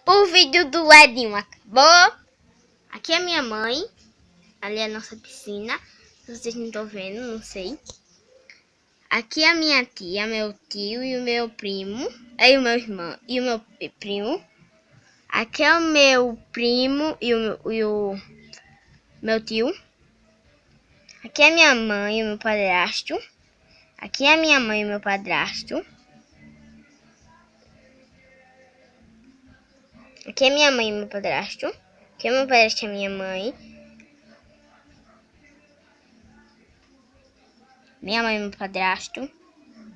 O vídeo do Edinho acabou. Aqui é minha mãe. Ali é a nossa piscina. Vocês não estão vendo, não sei. Aqui é a minha tia, meu tio e o meu primo. Aí o meu irmão e o meu primo. Aqui é o meu primo e o meu tio. Aqui é minha mãe e o meu padrasto. Aqui é minha mãe e o meu padrasto. Aqui é minha mãe e meu padrasto. Aqui é meu padrasto e a minha mãe. Minha mãe e meu padrasto.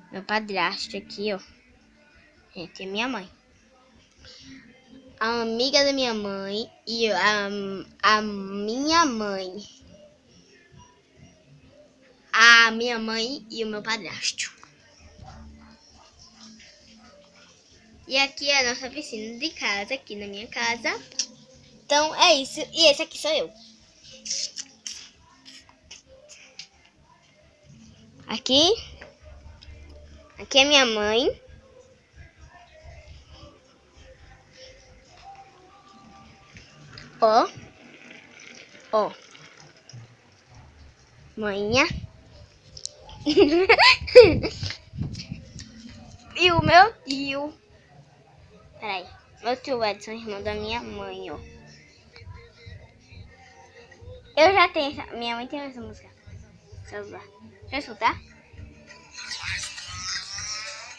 Meu padrasto aqui, ó. Gente, é minha mãe. A amiga da minha mãe e a minha mãe. A minha mãe e o meu padrasto. E aqui é a nossa piscina de casa, aqui na minha casa. Então é isso. E esse aqui sou eu. Aqui é minha mãe. Ó. Manhã. E o meu tio. Peraí. Meu tio Edson, irmão da minha mãe, ó. Eu já tenho essa. Minha mãe tem essa música. Celular. Deixa eu escutar.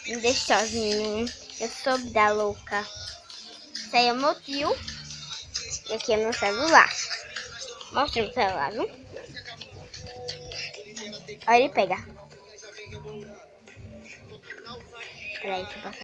Me deixa sozinho. Eu sou da louca. Esse aí é o meu tio. E aqui é meu celular. Mostra o celular, viu? Olha ele pega. Peraí, deixa eu passar.